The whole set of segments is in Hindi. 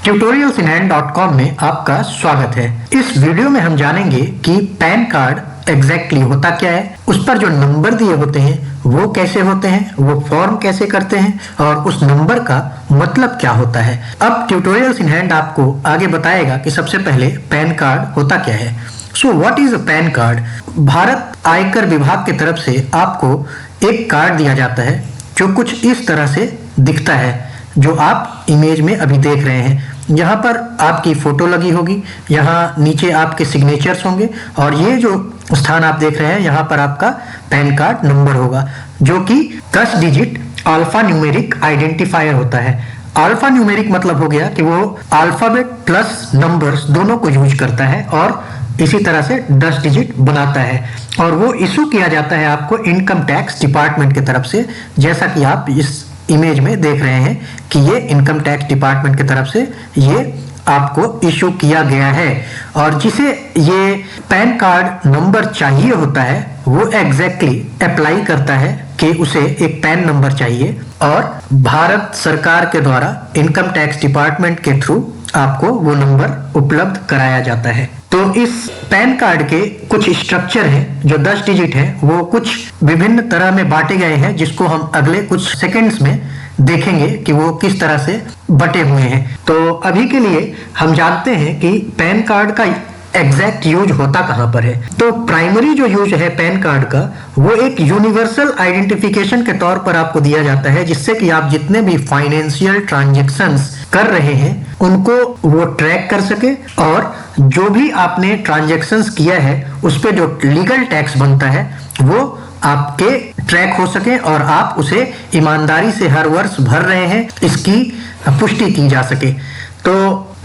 tutorialsinhand.com में आपका स्वागत है। इस वीडियो में हम जानेंगे कि पैन कार्ड एग्जैक्टली होता क्या है, उस पर जो नंबर दिए होते हैं वो कैसे होते हैं, वो फॉर्म कैसे करते हैं और उस नंबर का मतलब क्या होता है। अब ट्यूटोरियल्स इन हैंड आपको आगे बताएगा कि सबसे पहले पैन कार्ड होता क्या है। So what is a pan card? Bharat आयकर विभाग की तरफ से आपको एक कार्ड दिया जाता है जो कुछ इस तरह से दिखता है, जो आप इमेज में अभी देख रहे हैं। यहाँ पर आपकी फोटो लगी होगी, यहाँ नीचे आपके सिग्नेचर्स होंगे और ये जो स्थान आप देख रहे हैं यहाँ पर आपका पैन कार्ड नंबर होगा, जो कि 10 डिजिट अल्फा न्यूमेरिक आइडेंटिफायर होता है। अल्फा न्यूमेरिक मतलब हो गया कि वो अल्फाबेट प्लस नंबर्स दोनों को यूज करता है और इसी तरह से 10 डिजिट बनाता है और वो इशू किया जाता है आपको इनकम टैक्स डिपार्टमेंट की तरफ से, जैसा कि आप इस इमेज में देख रहे हैं कि ये इनकम टैक्स डिपार्टमेंट की तरफ से ये आपको इशू किया गया है। और जिसे ये पैन कार्ड नंबर चाहिए होता है वो एग्जैक्टली अप्लाई करता है कि उसे एक पैन नंबर चाहिए और भारत सरकार के द्वारा इनकम टैक्स डिपार्टमेंट के थ्रू आपको वो नंबर उपलब्ध कराया जाता है। तो इस पैन कार्ड के कुछ स्ट्रक्चर हैं जो 10 डिजिट हैं, वो कुछ विभिन्न तरह में बांटे गए हैं, जिसको हम अगले कुछ सेकंड्स में देखेंगे कि वो किस तरह से बटे हुए हैं। तो अभी के लिए हम जानते हैं कि पैन कार्ड का एग्जैक्ट यूज होता कहां पर है। तो प्राइमरी जो यूज है पैन कार्ड का वो एक यूनिवर्सल आइडेंटिफिकेशन के तौर पर आपको दिया जाता है, जिससे कि आप जितने भी फाइनेंशियल ट्रांजैक्शंस कर रहे हैं उनको वो ट्रैक कर सके और जो भी आपने ट्रांजैक्शंस किया है उस पे जो लीगल टैक्स बनता है वो आपके ट्रैक हो सके और आप उसे ईमानदारी से हर वर्ष भर रहे हैं इसकी पुष्टि की जा सके। तो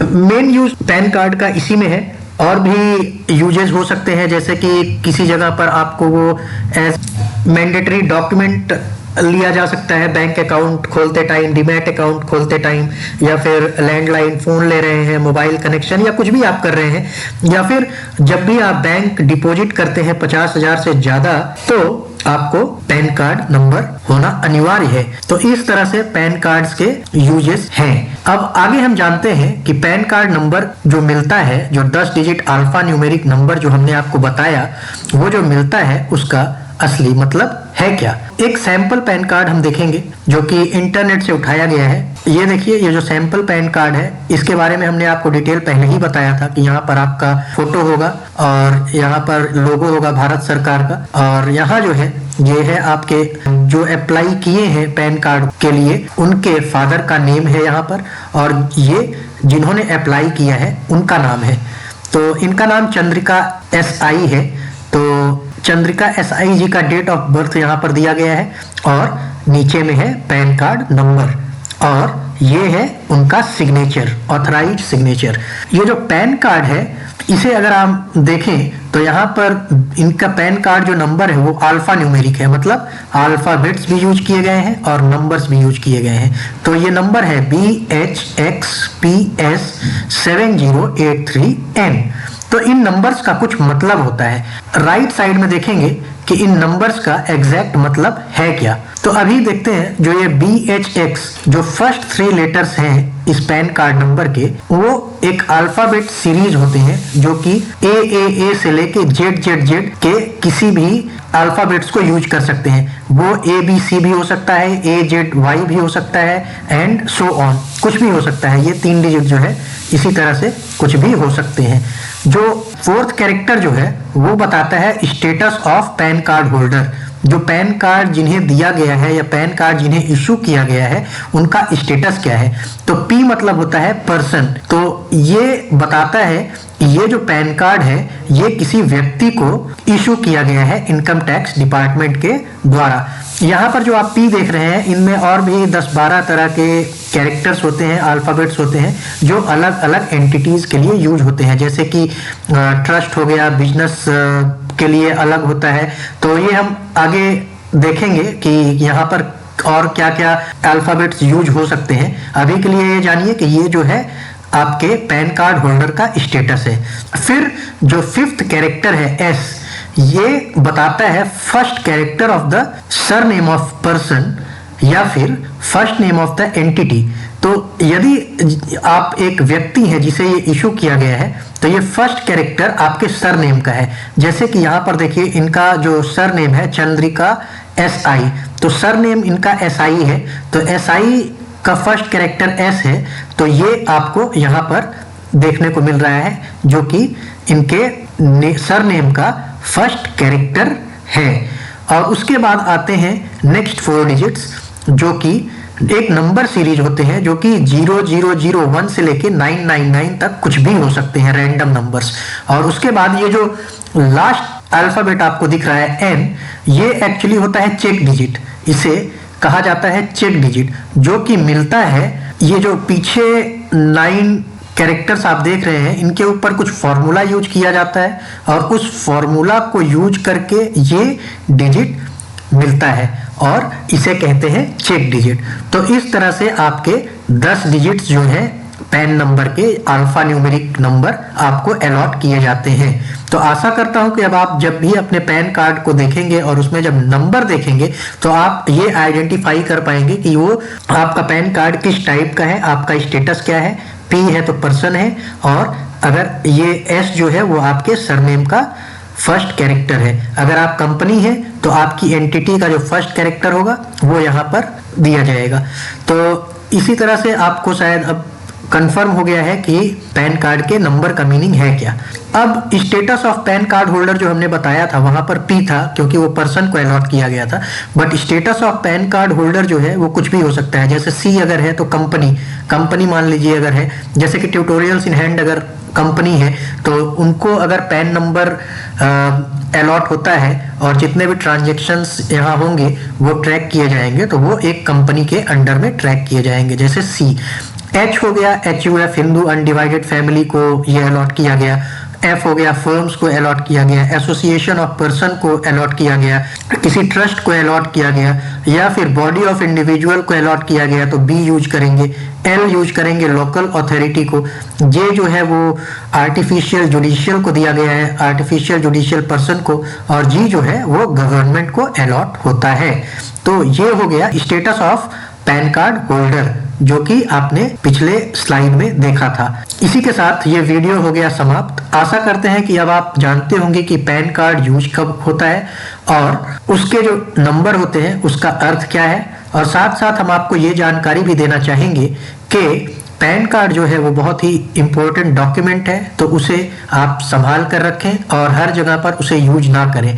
मेन यूज पैन कार्ड का इसी में है। और भी यूजेस हो सकते हैं, जैसे कि किसी जगह पर आपको वो एज मैंडेटरी डॉक्यूमेंट लिया जा सकता है बैंक अकाउंट खोलते टाइम, डीमैट अकाउंट खोलते टाइम, या फिर लैंडलाइन फोन ले रहे हैं, मोबाइल कनेक्शन या कुछ भी आप कर रहे हैं, या फिर जब भी आप बैंक डिपॉजिट करते हैं 50,000 से ज्यादा तो आपको पैन कार्ड नंबर होना अनिवार्य है। तो इस तरह से पैन कार्ड्स के यूजेस हैं। अब आगे हम जानते हैं कि पैन कार्ड नंबर जो मिलता है, जो 10 डिजिट अल्फा न्यूमेरिक नंबर जो हमने आपको बताया, वो जो मिलता है उसका असली मतलब है क्या। एक सैंपल पैन कार्ड हम देखेंगे जो कि इंटरनेट से उठाया गया है। ये देखिए, ये जो सैंपल पैन कार्ड है इसके बारे में हमने आपको डिटेल पहले ही बताया था कि यहाँ पर आपका फोटो होगा और यहाँ पर लोगो होगा भारत सरकार का, और यहाँ जो है ये है आपके जो अप्लाई किए हैं पैन कार्ड के लिए उनके फादर का नेम है यहाँ पर, और ये जिन्होंने अप्लाई किया है उनका नाम है। तो इनका नाम चंद्रिका SI है। तो चंद्रिका SI जी का डेट ऑफ बर्थ यहाँ पर दिया गया है और नीचे में है पैन कार्ड नंबर और ये है उनका सिग्नेचर, ऑथराइज्ड सिग्नेचर। ये जो पैन कार्ड है इसे अगर हम देखें तो यहाँ पर इनका पैन कार्ड जो नंबर है वो अल्फा न्यूमेरिक है, मतलब अल्फाबेट्स भी यूज किए गए हैं और नंबर्स भी यूज किए गए हैं। तो ये नंबर है BHXPS 7083N। तो इन नंबर्स का कुछ मतलब होता है। राइट साइड में देखेंगे कि इन नंबर्स का एग्जैक्ट मतलब है क्या। तो अभी देखते हैं जो ये BHX जो फर्स्ट 3 लेटर्स हैं इस पैन कार्ड नंबर के, वो एक अल्फाबेट सीरीज होते हैं जो कि AAA से लेके ZZZ के किसी भी अल्फाबेट्स को यूज कर सकते हैं। वो ABC भी हो सकता है, AZY भी हो सकता है एंड सो ऑन, कुछ भी हो सकता है। ये 3 डिजिट जो है इसी तरह से कुछ भी हो सकते हैं। जो 4th कैरेक्टर जो है वो बताता है status of pan card holder, जो पैन कार्ड जिन्हें दिया गया है या पैन कार्ड जिन्हें इशू किया गया है उनका स्टेटस क्या है। तो P मतलब होता है पर्सन। तो ये बताता है कि ये जो पैन कार्ड है ये किसी व्यक्ति को इशू किया गया है इनकम टैक्स डिपार्टमेंट के द्वारा। यहाँ पर जो आप P देख रहे हैं इनमें और भी 10-12 तरह के कैरेक्टर्स होते हैं, अल्फाबेट्स होते हैं जो अलग अलग एंटिटीज के लिए यूज होते हैं, जैसे कि ट्रस्ट हो गया, बिजनेस के लिए अलग होता है। तो ये हम आगे देखेंगे कि यहाँ पर और क्या क्या अल्फाबेट्स यूज हो सकते हैं। अभी के लिए ये जानिए कि ये जो है आपके पैन कार्ड होल्डर का स्टेटस है। फिर जो 5th कैरेक्टर है S, ये बताता है first character of the surname of person या फिर first name of the entity. तो यदि आप एक व्यक्ति हैं जिसे ये इशू किया गया है, तो ये फर्स्ट कैरेक्टर आपके सरनेम का है। जैसे कि यहाँ पर देखिए, इनका जो सरनेम है चंद्रिका SI, तो सरनेम इनका SI है, तो SI का फर्स्ट कैरेक्टर S है, तो ये आपको यहाँ पर देखने को मिल रहा है, जो कि इनके सरनेम का फर्स्ट कैरेक्टर है। और उसके बाद आते हैं नेक्स्ट 4 डिजिट्स, जो कि एक नंबर सीरीज होते हैं, जो कि 0001 से लेके 999 तक कुछ भी हो सकते हैं, रैंडम नंबर्स। और उसके बाद ये जो लास्ट अल्फाबेट आपको दिख रहा है N, ये एक्चुअली होता है चेक डिजिट, इसे कहा जाता है चेक डिजिट, जो कि मिलता है, ये जो पीछे 9 कैरेक्टर्स आप देख रहे हैं, इनके ऊपर कुछ फॉर्मूला यूज किया जाता है और उस फॉर्मूला को यूज करके ये डिजिट मिलता है और इसे कहते हैं चेक डिजिट। तो इस तरह से आपके 10 डिजिट्स जो है पैन नंबर के अल्फा न्यूमेरिक नंबर आपको अलॉट किए जाते हैं। तो आशा करता हूं कि अब आप जब भी अपने पैन कार्ड को देखेंगे और उसमें जब नंबर देखेंगे तो आप ये आइडेंटिफाई कर पाएंगे कि वो आपका पैन कार्ड किस टाइप का है, आपका स्टेटस क्या है, P है तो पर्सन है, और अगर ये S जो है वो आपके सरनेम का फर्स्ट कैरेक्टर है। अगर आप कंपनी है तो आपकी एंटिटी का जो फर्स्ट कैरेक्टर होगा वो यहाँ पर दिया जाएगा। तो इसी तरह से आपको शायद अब कंफर्म हो गया है कि पैन कार्ड के नंबर का मीनिंग है क्या। अब status of pan card holder जो हमने बताया था, वहां पर P था क्योंकि वो पर्सन को अलॉट किया गया था, but status of pan card holder जो है वो कुछ भी हो सकता है। जैसे C अगर है तो कंपनी मान लीजिए अगर है, जैसे कि ट्यूटोरियल्स इन हैंड अगर कंपनी है तो उनको अगर पैन नंबर अलॉट होता है और जितने भी ट्रांजैक्शंस यहाँ होंगे वो ट्रैक किए जाएंगे, तो वो एक कंपनी के अंडर में ट्रैक किए जाएंगे। जैसे C। H हो गया HUF, हिंदू अनडिवाइडेड फैमिली को ये अलॉट किया गया। F हो गया फर्म्स को अलॉट किया गया, एसोसिएशन ऑफ पर्सन को अलॉट किया गया, किसी ट्रस्ट को अलॉट किया गया, या फिर बॉडी ऑफ इंडिविजुअल को अलॉट किया गया तो B यूज करेंगे। L यूज करेंगे लोकल अथॉरिटी को। J जो है वो आर्टिफिशियल जुडिशियल को दिया गया है, आर्टिफिशियल जुडिशियल पर्सन को, और G जो है वो गवर्नमेंट को अलॉट होता है। तो ये हो गया status of pan card holder, जो कि आपने पिछले स्लाइड में देखा था। इसी के साथ ये वीडियो हो गया समाप्त। आशा करते हैं कि अब आप जानते होंगे कि पैन कार्ड यूज कब होता है और उसके जो नंबर होते हैं उसका अर्थ क्या है, और साथ साथ हम आपको ये जानकारी भी देना चाहेंगे कि पैन कार्ड जो है वो बहुत ही इम्पोर्टेंट डॉक्यूमेंट है, तो उसे आप संभाल कर रखें और हर जगह पर उसे यूज ना करें।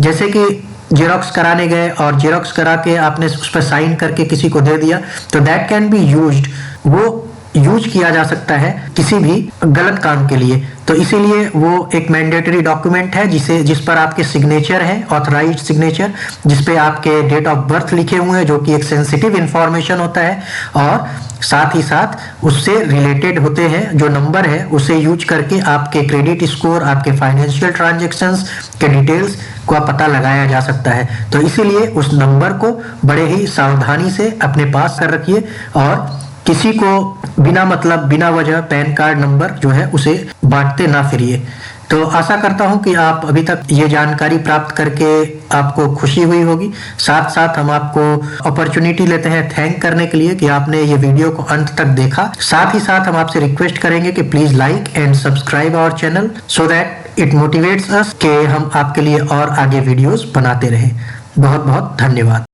जैसे कि जेरोक्स कराने गए और जेरोक्स करा के आपने उस पर साइन करके किसी को दे दिया, तो दैट कैन बी यूज्ड, वो यूज किया जा सकता है किसी भी गलत काम के लिए। तो इसीलिए वो एक मैंडेटरी डॉक्यूमेंट है जिस पर आपके सिग्नेचर है, ऑथराइज्ड सिग्नेचर, जिस पे आपके डेट ऑफ बर्थ लिखे हुए हैं, जो कि एक सेंसिटिव इंफॉर्मेशन होता है, और साथ ही साथ उससे रिलेटेड होते हैं जो नंबर है, उसे यूज करके आपके क्रेडिट स्कोर, आपके फाइनेंशियल ट्रांजैक्शंस के डिटेल्स का पता लगाया जा सकता है। तो इसीलिए उस नंबर को बड़े ही सावधानी से अपने पास कर रखिए और किसी को बिना मतलब बिना वजह पैन कार्ड नंबर जो है उसे बांटते ना फिरिए। तो आशा करता हूं कि आप अभी तक ये जानकारी प्राप्त करके आपको खुशी हुई होगी। साथ साथ हम आपको अपॉर्चुनिटी लेते हैं थैंक करने के लिए कि आपने ये वीडियो को अंत तक देखा। साथ ही साथ हम आपसे रिक्वेस्ट करेंगे कि please like and subscribe our channel so that it motivates us कि हम आपके लिए और आगे वीडियोस बनाते रहें। बहुत बहुत धन्यवाद।